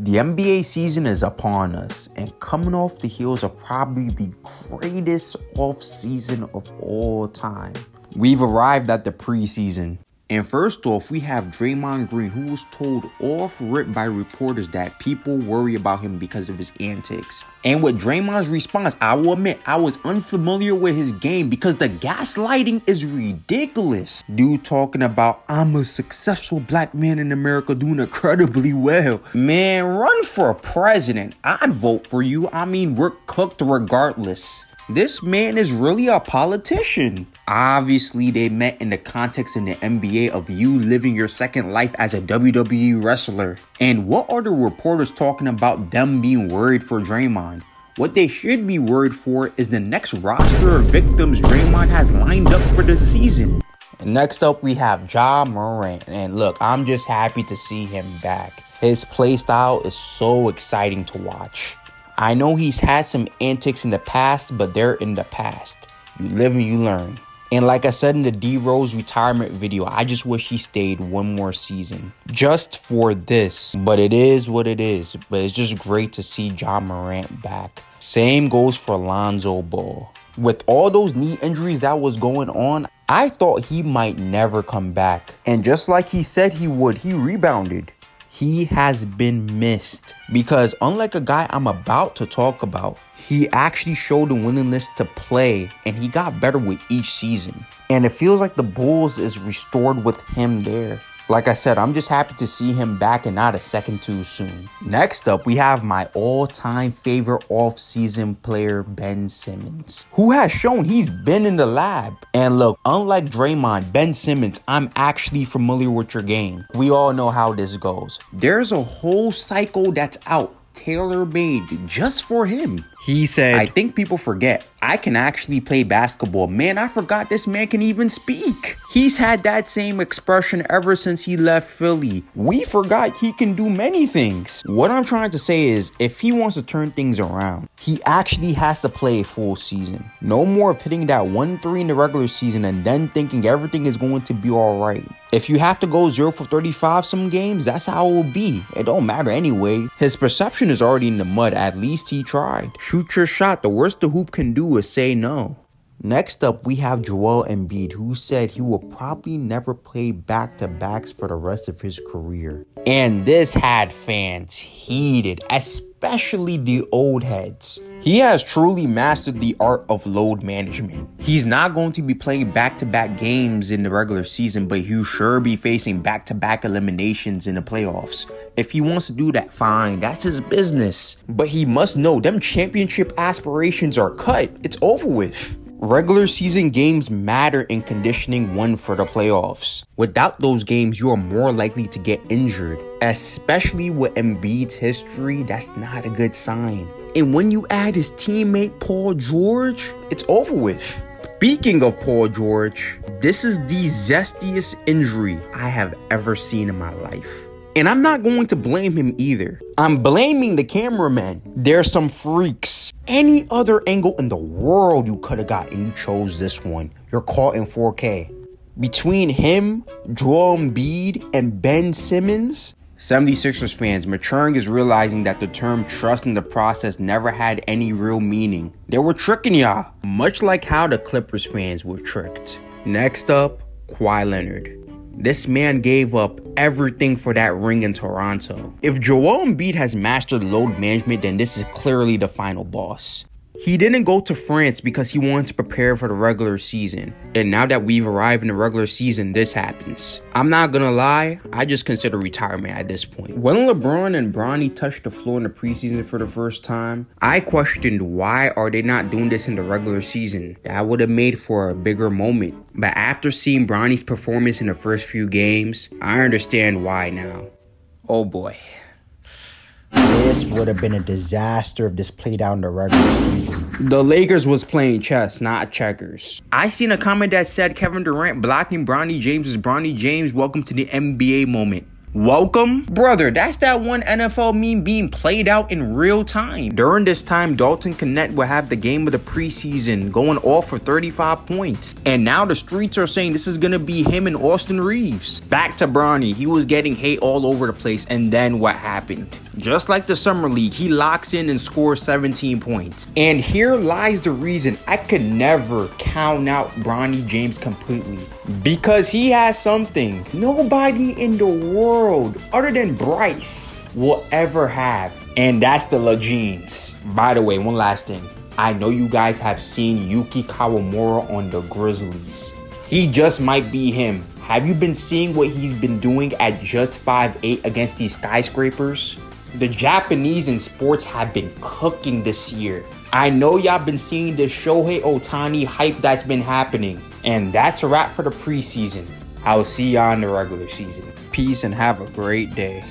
The NBA season is upon us, and coming off the heels of probably the greatest off-season of all time. We've arrived at the preseason. And first off, we have Draymond Green, who was told off rip by reporters that people worry about him because of his antics. And with Draymond's response, I will admit I was unfamiliar with his game because the gaslighting is ridiculous. Dude talking about, I'm a successful black man in America doing incredibly well. Man, run for president. I'd vote for you. I mean, we're cooked regardless. This man is really a politician. Obviously, they met in the context in the NBA of you living your second life as a WWE wrestler. And what are the reporters talking about them being worried for Draymond? What they should be worried for is the next roster of victims Draymond has lined up for the season. Next up, we have Ja Morant. And look, I'm just happy to see him back. His play style is so exciting to watch. I know he's had some antics in the past, but they're in the past. You live and you learn. And like I said in the D-Rose retirement video, I just wish he stayed one more season. Just for this. But it is what it is. But it's just great to see Ja Morant back. Same goes for Lonzo Ball. With all those knee injuries that was going on, I thought he might never come back. And just like he said he would, he rebounded. He has been missed because unlike a guy I'm about to talk about, he actually showed a willingness to play and he got better with each season. And it feels like the Bulls is restored with him there. Like I said, I'm just happy to see him back and not a second too soon. Next up, we have my all-time favorite off-season player, Ben Simmons, who has shown he's been in the lab. And look, unlike Draymond, Ben Simmons, I'm actually familiar with your game. We all know how this goes. There's a whole cycle that's out, tailor-made just for him. He said, I think people forget I can actually play basketball. Man, I forgot this man can even speak. He's had that same expression ever since he left Philly. We forgot he can do many things. What I'm trying to say is, if he wants to turn things around, he actually has to play a full season. No more of hitting that 1-3 in the regular season and then thinking everything is going to be all right. If you have to go 0 for 35 some games, that's how it will be. It don't matter anyway. His perception is already in the mud. At least he tried. Shoot your shot. The worst the hoop can do is say no. Next up, we have Joel Embiid, who said he will probably never play back-to-backs for the rest of his career. And this had fans heated, especially the old heads. He has truly mastered the art of load management. He's not going to be playing back-to-back games in the regular season, but he'll sure be facing back-to-back eliminations in the playoffs. If he wants to do that, fine, that's his business. But he must know them championship aspirations are cut. It's over with. Regular season games matter in conditioning one for the playoffs. Without those games, you are more likely to get injured. Especially with Embiid's history, that's not a good sign. And when you add his teammate Paul George, it's over with. Speaking of Paul George, this is the zestiest injury I have ever seen in my life. And I'm not going to blame him either. I'm blaming the cameraman. They're some freaks. Any other angle in the world you could have got and you chose this one. You're caught in 4K. Between him, Joel Embiid, and Ben Simmons, 76ers fans maturing is realizing that the term trust in the process never had any real meaning. They were tricking y'all, much like how the Clippers fans were tricked. Next up, Kawhi Leonard. This man gave up everything for that ring in Toronto. If Joel Embiid has mastered load management, then this is clearly the final boss. He didn't go to France because he wanted to prepare for the regular season. And now that we've arrived in the regular season, this happens. I'm not gonna lie, I just consider retirement at this point. When LeBron and Bronny touched the floor in the preseason for the first time, I questioned why are they not doing this in the regular season? That would have made for a bigger moment. But after seeing Bronny's performance in the first few games, I understand why now. Oh boy. This would have been a disaster if this played out in the regular season. The Lakers was playing chess, not checkers. I seen a comment that said Kevin Durant blocking Bronny James is Bronny James. Welcome to the NBA moment. Welcome? Brother, that's that one NFL meme being played out in real time. During this time, Dalton Connect will have the game of the preseason going off for 35 points. And now the streets are saying this is going to be him and Austin Reeves. Back to Bronny. He was getting hate all over the place. And then what happened? Just like the Summer League, he locks in and scores 17 points. And here lies the reason I could never count out Bronny James completely. Because he has something nobody in the world other than Bryce will ever have. And that's the Legends. By the way, one last thing. I know you guys have seen Yuki Kawamura on the Grizzlies. He just might be him. Have you been seeing what he's been doing at just 5'8" against these skyscrapers? The Japanese in sports have been cooking this year. I know y'all been seeing the Shohei Ohtani hype that's been happening. And that's a wrap for the preseason. I'll see y'all in the regular season. Peace and have a great day.